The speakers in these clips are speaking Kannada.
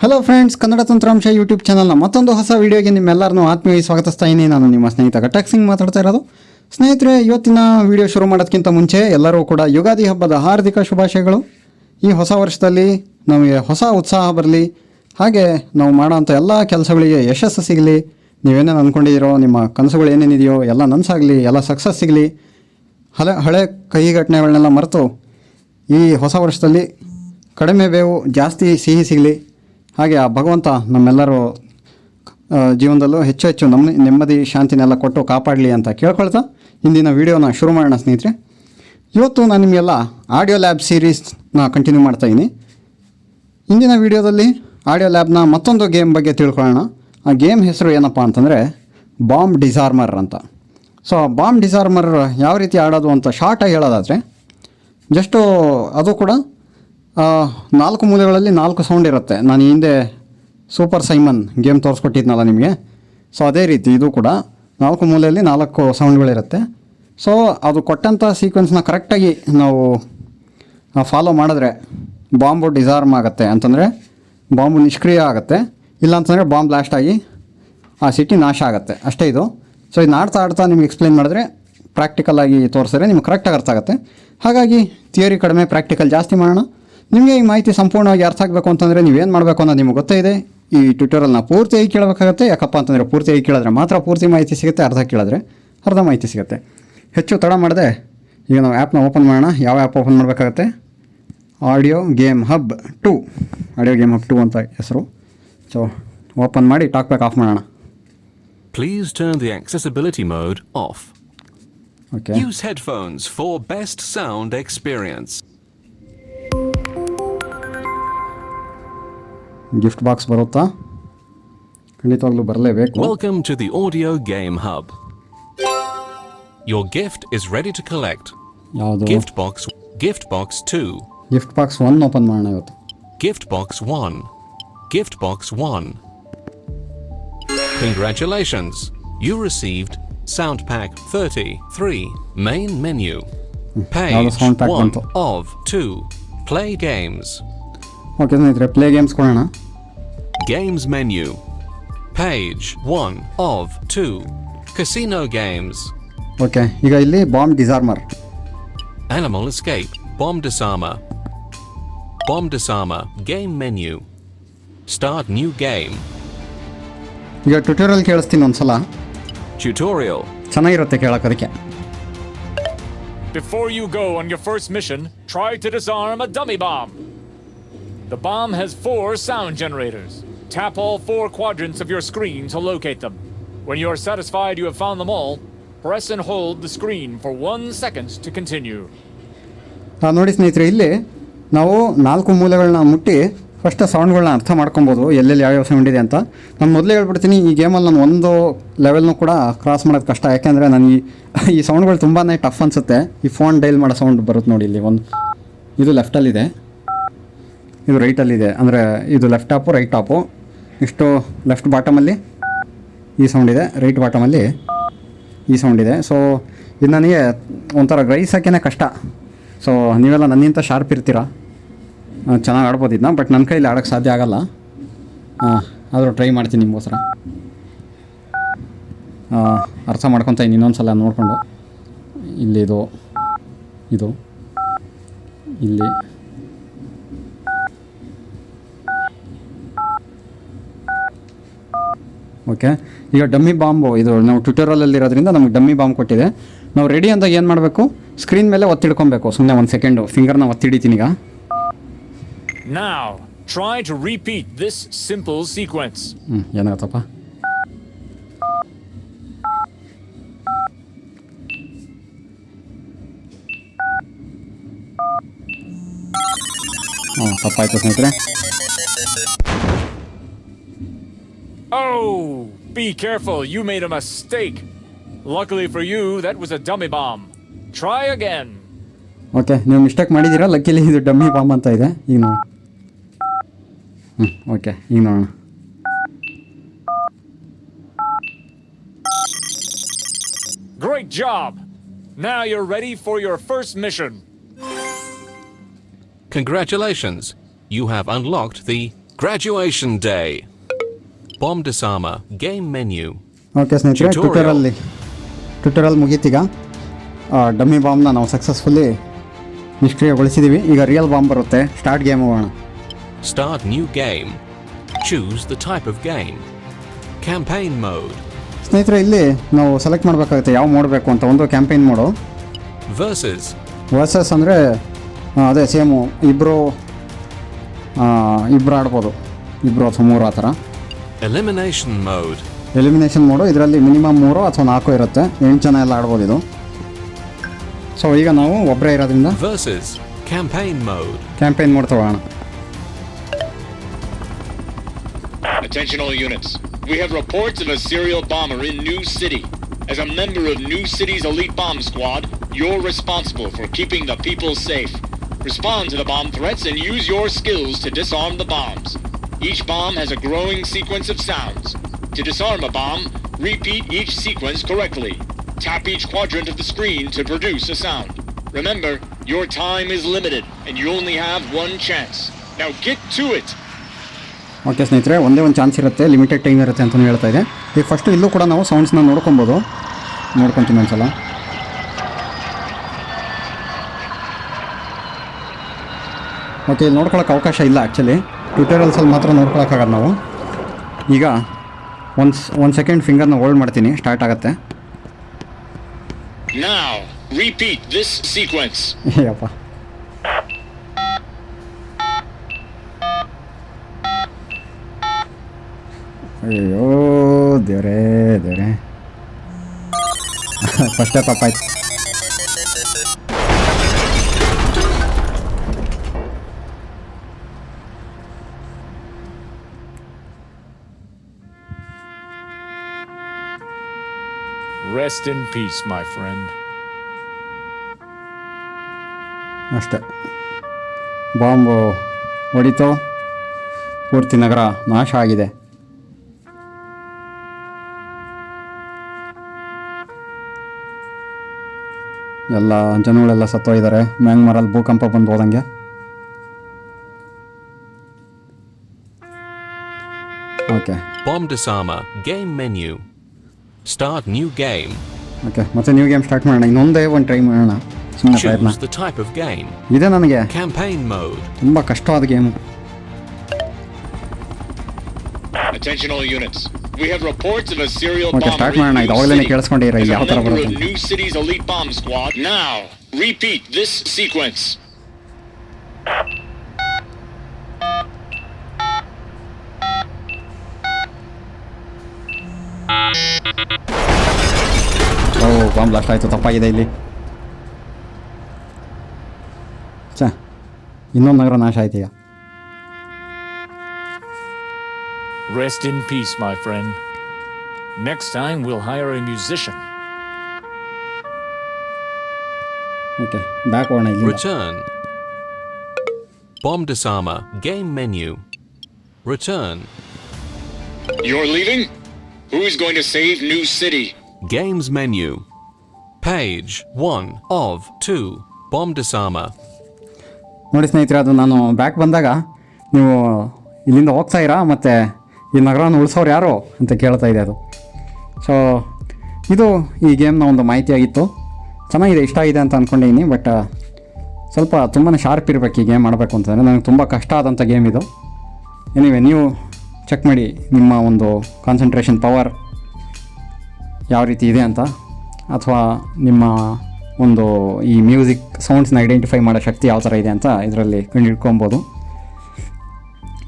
ಹಲೋ ಫ್ರೆಂಡ್ಸ್, ಕನ್ನಡ ತಂತ್ರಾಂಶ ಯೂಟ್ಯೂಬ್ ಚಾನಲ್ನ ಮತ್ತೊಂದು ಹೊಸ ವೀಡಿಯೋಗೆ ನಿಮ್ಮೆಲ್ಲರನ್ನೂ ಆತ್ಮೀಯವಾಗಿ ಸ್ವಾಗತಿಸ್ತಾ ಇದ್ದೀನಿ. ನಾನು ನಿಮ್ಮ ಸ್ನೇಹಿತ ಘಟಕ್ ಸಿಂಗ್ ಮಾತಾಡ್ತಾ ಇರೋದು. ಸ್ನೇಹಿತರೆ, ಇವತ್ತಿನ ವಿಡಿಯೋ ಶುರು ಮಾಡೋದಕ್ಕಿಂತ ಮುಂಚೆ ಎಲ್ಲರೂ ಕೂಡ ಯುಗಾದಿ ಹಬ್ಬದ ಹಾರ್ದಿಕ ಶುಭಾಶಯಗಳು. ಈ ಹೊಸ ವರ್ಷದಲ್ಲಿ ನಮಗೆ ಹೊಸ ಉತ್ಸಾಹ ಬರಲಿ, ಹಾಗೆ ನಾವು ಮಾಡೋಂಥ ಎಲ್ಲ ಕೆಲಸಗಳಿಗೆ ಯಶಸ್ಸು ಸಿಗಲಿ. ನೀವೇನೇನು ಅಂದ್ಕೊಂಡಿದ್ದೀರೋ, ನಿಮ್ಮ ಕನಸುಗಳು ಏನೇನಿದೆಯೋ ಎಲ್ಲ ನನಸಾಗಲಿ, ಎಲ್ಲ ಸಕ್ಸಸ್ ಸಿಗಲಿ. ಹಳೆ ಕಹಿ ಘಟನೆಗಳನ್ನೆಲ್ಲ ಮರೆತು ಈ ಹೊಸ ವರ್ಷದಲ್ಲಿ ಕಡಿಮೆ ಬೇವು ಜಾಸ್ತಿ ಸಿಹಿ ಸಿಗಲಿ. ಹಾಗೆ ಆ ಭಗವಂತ ನಮ್ಮೆಲ್ಲರೂ ಜೀವನದಲ್ಲೂ ಹೆಚ್ಚು ಹೆಚ್ಚು ನೆಮ್ಮದಿ ಶಾಂತಿನೆಲ್ಲ ಕೊಟ್ಟು ಕಾಪಾಡಲಿ ಅಂತ ಕೇಳ್ಕೊಳ್ತಾ ಇಂದಿನ ವೀಡಿಯೋನ ಶುರು ಮಾಡೋಣ. ಸ್ನೇಹಿತರೆ, ಇವತ್ತು ನಾನು ನಿಮಗೆಲ್ಲ ಆಡಿಯೋ ಲ್ಯಾಬ್ ಸೀರೀಸ್ನ ಕಂಟಿನ್ಯೂ ಮಾಡ್ತಾಯಿದ್ದೀನಿ. ಇಂದಿನ ವೀಡಿಯೋದಲ್ಲಿ ಆಡಿಯೋ ಲ್ಯಾಬ್ನ ಮತ್ತೊಂದು ಗೇಮ್ ಬಗ್ಗೆ ತಿಳ್ಕೊಳ್ಳೋಣ. ಆ ಗೇಮ್ ಹೆಸರು ಏನಪ್ಪ ಅಂತಂದರೆ ಬಾಂಬ್ ಡಿಸಾರ್ಮರ್ ಅಂತ. ಸೊ ಆ ಬಾಂಬ್ ಡಿಸಾರ್ಮರ್ ಯಾವ ರೀತಿ ಆಡೋದು ಅಂತ ಶಾರ್ಟಾಗಿ ಹೇಳೋದಾದರೆ, ಜಸ್ಟು ಅದು ಕೂಡ 4 ಮೂಲೆಗಳಲ್ಲಿ 4 ಸೌಂಡ್ ಇರುತ್ತೆ. ನಾನು ಹಿಂದೆ ಸೂಪರ್ ಸೈಮನ್ ಗೇಮ್ ತೋರಿಸ್ಕೊಟ್ಟಿದ್ನಲ್ಲ ನಿಮಗೆ, ಸೊ ಅದೇ ರೀತಿ ಇದು ಕೂಡ 4 ಮೂಲೆಯಲ್ಲಿ 4 ಸೌಂಡ್ಗಳಿರುತ್ತೆ. ಸೊ ಅದು ಕೊಟ್ಟಂಥ ಸೀಕ್ವೆನ್ಸ್ನ ಕರೆಕ್ಟಾಗಿ ನಾವು ಫಾಲೋ ಮಾಡಿದ್ರೆ ಬಾಂಬು ಡಿಸಾರ್ಮ್ ಆಗುತ್ತೆ, ಅಂತಂದರೆ ಬಾಂಬು ನಿಷ್ಕ್ರಿಯ ಆಗುತ್ತೆ. ಇಲ್ಲಾಂತಂದರೆ ಬಾಂಬ್ ಬ್ಲಾಸ್ಟ್ ಆಗಿ ಆ ಸಿಟಿ ನಾಶ ಆಗುತ್ತೆ, ಅಷ್ಟೇ ಇದು. ಸೊ ಇದನ್ನ ಆಡ್ತಾ ನಿಮ್ಗೆ ಎಕ್ಸ್ಪ್ಲೇನ್ ಮಾಡಿದ್ರೆ, ಪ್ರಾಕ್ಟಿಕಲಾಗಿ ತೋರಿಸಿದ್ರೆ ನಿಮ್ಗೆ ಕರೆಕ್ಟಾಗಿ ಅರ್ಥ ಆಗುತ್ತೆ. ಹಾಗಾಗಿ ಥಿಯರಿ ಕಡಿಮೆ, ಪ್ರಾಕ್ಟಿಕಲ್ ಜಾಸ್ತಿ ಮಾಡೋಣ. ನಿಮಗೆ ಈ ಮಾಹಿತಿ ಸಂಪೂರ್ಣವಾಗಿ ಅರ್ಥ ಆಗಬೇಕು ಅಂತಂದರೆ ನೀವೇನು ಮಾಡಬೇಕು ಅನ್ನೋದು ನಿಮಗೆ ಗೊತ್ತೇ ಇದೆ. ಈ ಟ್ಯೂಟೋರಿಯಲ್ನ ಪೂರ್ತಿಯಾಗಿ ಕೇಳಬೇಕಾಗುತ್ತೆ. ಯಾಕಪ್ಪ ಅಂತಂದರೆ ಪೂರ್ತಿಯಾಗಿ ಕೇಳಿದ್ರೆ ಮಾತ್ರ ಪೂರ್ತಿ ಮಾಹಿತಿ ಸಿಗುತ್ತೆ, ಅರ್ಧ ಕೇಳಿದ್ರೆ ಅರ್ಧ ಮಾಹಿತಿ ಸಿಗುತ್ತೆ. ಹೆಚ್ಚು ತಡ ಮಾಡದೆ ಈಗ ನಾವು ಆ್ಯಪ್ನ ಓಪನ್ ಮಾಡೋಣ. ಯಾವ ಆ್ಯಪ್ ಓಪನ್ ಮಾಡಬೇಕಾಗತ್ತೆ? ಆಡಿಯೋ ಗೇಮ್ ಹಬ್ 2 ಅಂತ ಹೆಸರು. ಸೊ ಓಪನ್ ಮಾಡಿ ಟಾಕ್ ಬ್ಯಾಕ್ ಆಫ್ ಮಾಡೋಣ. Please turn the accessibility mode off. Okay. Use headphones for best sound experience. Gift box ಬರುತ್ತಾ? ಖಂಡಿತವಾಗ್ಲೂ ಬರಲೇಬೇಕು. Welcome to the Audio Game Hub. Your gift is ready to collect. ಯಾವುದು? Gift box 2. Gift box 1 open ಮಾಡೋಣ ಇವತ್ತು. Gift box 1. Congratulations. You received Sound Pack 33 main menu. Page sound pack 1 ಬಂತು. of 2. Play games. ಓಕೆ ಸ್ನೇಹಿತರೆ, ಪ್ಲೇ ಗೇಮ್ಸ್ ಕೊಡೋಣ. Games menu. Page 1 of 2. Casino games. Okay, ಈಗ ಇಲ್ಲಿ bomb ಡಿಸಾರ್ಮರ್. Animal escape. Bomb disarmer. Game menu. Start new game. ಈಗ ಟ್ಯುಟೋರಿಯಲ್ ಕೇಳಿಸ್ತೀನಿ ಒಂದ್ಸಲ. Tutorial. ಚೆನ್ನಾಗಿರುತ್ತೆ ಕೇಳೋಕ್ಕೆ. Before you go on your first mission, try to disarm a dummy bomb. The bomb has 4 sound generators. Tap all 4 quadrants of your screen to locate them. When you are satisfied you have found them all, press and hold the screen for 1 second to continue. ನೋಡಿ ಸ್ನೇಹಿತರೆ, ಇಲ್ಲಿ ನಾವು 4 ಮೂಲೆಗಳನ್ನ ಮುಟ್ಟಿ ಫಸ್ಟ್ ಸೌಂಡ್ಗಳನ್ನ ಅರ್ಥ ಮಾಡ್ಕೊಬೋದು, ಎಲ್ಲೆಲ್ಲಿ ಯಾವ್ಯಾವ ಸೌಂಡ್ ಇದೆ ಅಂತ. ನಾನು ಮೊದಲೇ ಹೇಳ್ಬಿಡ್ತೀನಿ, ಈ ಗೇಮಲ್ಲಿ ನಾನು ಒಂದು ಲೆವೆಲ್ನೂ ಕೂಡ ಕ್ರಾಸ್ ಮಾಡೋದು ಕಷ್ಟ. ಯಾಕೆಂದರೆ ನನಗೆ ಈ ಸೌಂಡ್ಗಳು ತುಂಬಾ ಟಫ್ ಅನಿಸುತ್ತೆ. ಈ ಫೋನ್ ಡೈಲ್ ಮಾಡೋ ಸೌಂಡ್ ಬರುತ್ತೆ ನೋಡಿ, ಇಲ್ಲಿ ಇದು ಲೆಫ್ಟಲ್ಲಿದೆ, ಇದು ರೈಟಲ್ಲಿದೆ. ಅಂದರೆ ಇದು ಲೆಫ್ಟ್ ಟಾಪು ರೈಟ್ ಟಾಪು. ಇಷ್ಟು ಲೆಫ್ಟ್ ಬಾಟಮಲ್ಲಿ ಈ ಸೌಂಡ್ ಇದೆ, ರೈಟ್ ಬಾಟಮಲ್ಲಿ ಈ ಸೌಂಡ್ ಇದೆ. ಸೊ ಇದು ನನಗೆ ಒಂಥರ ಗ್ರಹಿಸೋಕ್ಕೇ ಕಷ್ಟ. ಸೊ ನೀವೆಲ್ಲ ನನ್ನಿಂತ ಶಾರ್ಪ್ ಇರ್ತೀರ, ಚೆನ್ನಾಗಿ ಆಡ್ಬೋದು ಇದನ್ನ. ಬಟ್ ನನ್ನ ಕೈಲಿ ಆಡೋಕ್ಕೆ ಸಾಧ್ಯ ಆಗೋಲ್ಲ. ಆದರೂ ಟ್ರೈ ಮಾಡ್ತೀನಿ ನಿಮಗೋಸ್ಕರ. ಅರ್ಥ ಮಾಡ್ಕೊತ ಇನ್ನೊಂದು ಸಲ ನೋಡಿಕೊಂಡು. ಇಲ್ಲಿ ಇದು ಇಲ್ಲಿ ಓಕೆ. ಈಗ ಡಮ್ಮಿ ಬಾಂಬು, ಇದು ನಾವು ಟ್ಯುಟೋರಿಯಲಲ್ಲಿರೋದ್ರಿಂದ ನಮಗೆ ಡಮ್ಮಿ ಬಾಂಬ್ ಕೊಟ್ಟಿದೆ. ನಾವು ರೆಡಿ ಅಂದಾಗ ಏನು ಮಾಡಬೇಕು? ಸ್ಕ್ರೀನ್ ಮೇಲೆ ಒತ್ತಿಡ್ಕೊಬೇಕು. ಸುಮ್ಮನೆ 1 ಸೆಕೆಂಡು ಫಿಂಗರ್ನ ಒತ್ತಿಡಿತೀನಿ ಈಗ. Now, try to repeat this simple sequence. ಏನಾಗತ್ತಪ್ಪ? ತಪ್ಪಾಯ್ತು ಸ್ನೇಹಿತರೆ. Oh, be careful, you made a mistake. Luckily for you, that was a dummy bomb. Try again. Okay, ನೀವು ಮಿಸ್ಟೇಕ್ ಮಾಡಿದ್ದೀರಾ. ಲಕ್ಕಿಲಿ ಇದು ಡಮ್ಮಿ ಬಾಂಬ್ ಅಂತ ಇದೆ. ಈಗ ನೋಡಿ. ಓಕೆ, ಈಗ ನೋಡೋಣ. Great job. Now you're ready for your first mission. Congratulations. You have unlocked the Graduation Day. Bomb Disarmer. Game menu. Okay ಸ್ನೇಹಿತರೆ, ಟ್ಯುಟೋರಿಯಲ್ ಮುಗೀತೀಗ. ಡಮ್ಮಿ ಬಾಂಬ್ನ ನಾವು ಸಕ್ಸಸ್ಫುಲ್ಲಿ ನಿಷ್ಕ್ರಿಯಗೊಳಿಸಿದ್ದೀವಿ. ಈಗ ರಿಯಲ್ ಬಾಂಬ್ ಬರುತ್ತೆ. ಸ್ಟಾರ್ಟ್ ಗೇಮ್ ಹೋಗೋಣ. Start new game. Choose the type of game. Campaign mode. ಸ್ನೇಹಿತರೆ, ಇಲ್ಲಿ ನಾವು ಸೆಲೆಕ್ಟ್ ಮಾಡಬೇಕಾಗುತ್ತೆ ಯಾವ ಮೋಡ್ ಬೇಕು ಅಂತ. ಒಂದು ಕ್ಯಾಂಪೇನ್ ಮೋಡು. ವರ್ಸಸ್ ಅಂದರೆ ಅದೇ ಸೇಮು ಇಬ್ಬರು ಆಡ್ಬೋದು, ಇಬ್ಬರು ಅಥವಾ 3 ಆ ಥರ. Elimination mode. Elimination mode. ಇದರಲ್ಲಿ ಮಿನಿಮಮ್ 3 ಅಥವಾ 4 ಇರುತ್ತೆ. 8 ಜನ ಎಲ್ಲ ಆಡ್ಬೋದು ಇದು. ಸೊ ಈಗ ನಾವು ಒಬ್ಬರೇ ಇರೋದ್ರಿಂದ Campaign mode. ಕ್ಯಾಂಪೇನ್ ಮೋಡ್ ತಗೋಣ. Attention all units. We have reports of a serial bomber in New City. As a member of New City's elite bomb squad, you're responsible for keeping the people safe. Respond to the bomb threats and use your skills to disarm the bombs. Each bomb has a growing sequence of sounds. To disarm a bomb, repeat each sequence correctly. Tap each quadrant of the screen to produce a sound. Remember, your time is limited and you only have one chance. Now get to it! Okay ಸ್ನೇಹಿತರೆ, ಒಂದೇ ಒಂದು ಚಾನ್ಸ್ ಇರುತ್ತೆ, ಲಿಮಿಟೆಡ್ ಟೈಮ್ ಇರುತ್ತೆ ಅಂತಲೂ ಹೇಳ್ತಾ ಇದೆ. ಈಗ ಫಸ್ಟು ಇಲ್ಲೂ ಕೂಡ ನಾವು ಸೌಂಡ್ಸ್ನ ನೋಡ್ಕೊತೀನಿ ಒಂದ್ಸಲ. ಓಕೆ, ಇಲ್ಲಿ ನೋಡ್ಕೊಳಕ್ಕೆ ಅವಕಾಶ ಇಲ್ಲ ಆ್ಯಕ್ಚುಲಿ. ಟ್ಯುಟೋರಿಯಲ್ಸಲ್ಲಿ ಮಾತ್ರ ನೋಡ್ಕೊಳಕ್ಕಾಗಲ್ಲ ನಾವು. ಈಗ ಒಂದು ಸೆಕೆಂಡ್ ಫಿಂಗರ್ನ ಹೋಲ್ಡ್ ಮಾಡ್ತೀನಿ, ಸ್ಟಾರ್ಟ್ ಆಗುತ್ತೆ. Now, repeat this sequence. ಯಪ್ಪ, ಅಯ್ಯೋ ದೇವ್ರೇ ಫಸ್ಟೇ ತಪ್ಪಾಯ್ತು. Rest in peace, my friend. ಅಷ್ಟೇ, ಬಾಂಬು ಹೊಡಿತು, ಪೂರ್ತಿ ನಗರ ನಾಶ ಆಗಿದೆ. ಎಲ್ಲ ಜನಗಳೆಲ್ಲ ಸತ್ತೋಗಿದ್ದಾರೆ. ಮ್ಯಾಂಗ್ಮಾರಲ್ಲಿ ಭೂಕಂಪ ಬಂದು ಹೋದಂಗೆ. Okay, Bomb Disarmer. Game menu. Start new game. Okay, ಮತ್ತೆ ನ್ಯೂ ಗೇಮ್ ಸ್ಟಾರ್ಟ್ ಮಾಡೋಣ. ಇನ್ನೊಂದೇ ಒಂದು ಟ್ರೈ ಮಾಡೋಣ, ಸುಮ್ಮನೆ ಪ್ರಯತ್ನ. Choose the type of game. ಇದೆ ನನಗೆ Campaign mode. ತುಂಬ ಕಷ್ಟವಾದ game. Attention all units. We have reports of a serial Okay, start bomber ಮಾಡೋಣ. in ಇದು New ಅವಾಗಲೇ City. ಕೇಳಿಸ್ಕೊಂಡಿರ As ಯಾವ a ಥರ member ಬರುತ್ತೆ of New City's elite bomb squad, now repeat this sequence. Bomb blast ಆಯಿತು, ತಪ್ಪಾಗಿದೆ ಇಲ್ಲಿ. ಇನ್ನೊಂದು ನಗರ ನಾಶ ಆಯ್ತು ಈಗ. Rest in peace, my friend. Next time, we'll hire a musician. Okay, back ಹೋಗೋಣ ಇಲ್ಲಿ. Return. Bomb Disarmer. Game menu. Return. You're leaving? Who's going to save New City? Games menu. Page 1 of 2. Bomb Disarmer. ನೋಡಿ ಸ್ನೇಹಿತರೆ, ಅದು ನಾನು ಬ್ಯಾಕ್ ಬಂದಾಗ ನೀವು ಇಲ್ಲಿಂದ ಹೋಗ್ತಾ ಇರಾ ಮತ್ತು ಈ ನಗರವನ್ನು ಉಳಿಸೋರು ಯಾರು ಅಂತ ಕೇಳ್ತಾ ಇದೆ ಅದು. ಸೊ ಇದು ಈ ಗೇಮ್ನ ಒಂದು ಮಾಹಿತಿಯಾಗಿತ್ತು. ಚೆನ್ನಾಗಿದೆ, ಇಷ್ಟ ಆಗಿದೆ ಅಂತ ಅಂದ್ಕೊಂಡಿದ್ದೀನಿ. ಬಟ್ ಸ್ವಲ್ಪ ತುಂಬಾ ಶಾರ್ಪ್ ಇರಬೇಕು ಈ ಗೇಮ್ ಮಾಡಬೇಕು ಅಂತಂದರೆ. ನನಗೆ ತುಂಬ ಕಷ್ಟ ಆದಂಥ ಗೇಮ್ ಇದು. ಎನಿವೆ, ನೀವು ಚೆಕ್ ಮಾಡಿ ನಿಮ್ಮ ಒಂದು ಕಾನ್ಸಂಟ್ರೇಷನ್ ಪವರ್ ಯಾವ ರೀತಿ ಇದೆ ಅಂತ, ಅಥವಾ ನಿಮ್ಮ ಒಂದು ಈ ಮ್ಯೂಸಿಕ್ ಸೌಂಡ್ಸ್ನ ಐಡೆಂಟಿಫೈ ಮಾಡೋ ಶಕ್ತಿ ಯಾವ ಥರ ಇದೆ ಅಂತ ಇದರಲ್ಲಿ ಕಂಡುಹಿಡ್ಕೊಬೋದು.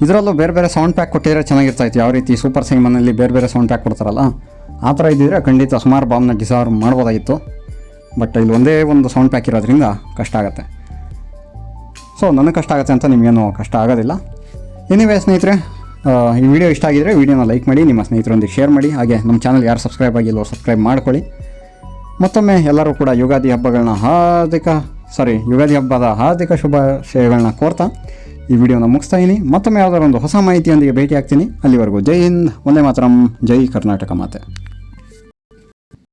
ಇದರಲ್ಲೂ ಬೇರೆ ಬೇರೆ ಸೌಂಡ್ ಪ್ಯಾಕ್ ಕೊಟ್ಟಿದ್ರೆ ಚೆನ್ನಾಗಿರ್ತಾಯಿತ್ತು. ಯಾವ ರೀತಿ ಸೂಪರ್ ಸೈಮನಲ್ಲಿ ಬೇರೆ ಬೇರೆ ಸೌಂಡ್ ಪ್ಯಾಕ್ ಕೊಡ್ತಾರಲ್ಲ, ಆ ಥರ ಇದ್ದಿದ್ರೆ ಖಂಡಿತ ಸುಮಾರು ಬಾಂಬ್ನ ಡಿಸಾರ್ಮ್ ಮಾಡ್ಬೋದಾಗಿತ್ತು. ಬಟ್ ಇಲ್ಲಿ ಒಂದೇ ಒಂದು ಸೌಂಡ್ ಪ್ಯಾಕ್ ಇರೋದ್ರಿಂದ ಕಷ್ಟ ಆಗುತ್ತೆ. ಸೊ ನನಗೆ ಕಷ್ಟ ಆಗುತ್ತೆ ಅಂತ ನಿಮಗೇನು ಕಷ್ಟ ಆಗೋದಿಲ್ಲ. ಎನಿವೇ ಸ್ನೇಹಿತರೆ, ಈ ವಿಡಿಯೋ ಇಷ್ಟ ಆಗಿದ್ದರೆ ವಿಡಿಯೋನ ಲೈಕ್ ಮಾಡಿ, ನಿಮ್ಮ ಸ್ನೇಹಿತರೊಂದಿಗೆ ಶೇರ್ ಮಾಡಿ. ಹಾಗೆ ನಮ್ಮ ಚಾನಲ್ ಯಾರು ಸಬ್ಸ್ಕ್ರೈಬ್ ಆಗಿಲ್ಲೋ ಸಬ್ಸ್ಕ್ರೈಬ್ ಮಾಡ್ಕೊಳ್ಳಿ. ಮತ್ತೊಮ್ಮೆ ಎಲ್ಲರೂ ಕೂಡ ಯುಗಾದಿ ಹಬ್ಬದ ಹಾರ್ದಿಕ ಶುಭಾಶಯಗಳನ್ನ ಕೋರ್ತಾ ಈ ವಿಡಿಯೋನ ಮುಗಿಸ್ತಾ ಇದ್ದೀನಿ. ಮತ್ತೊಮ್ಮೆ ಯಾವುದಾದ್ರು ಒಂದು ಹೊಸ ಮಾಹಿತಿಯೊಂದಿಗೆ ಭೇಟಿ ಆಗ್ತೀನಿ. ಅಲ್ಲಿವರೆಗೂ ಜೈ ಹಿಂದ್, ವಂದೇ ಮಾತರಂ, ಜೈ ಕರ್ನಾಟಕ ಮಾತೆ.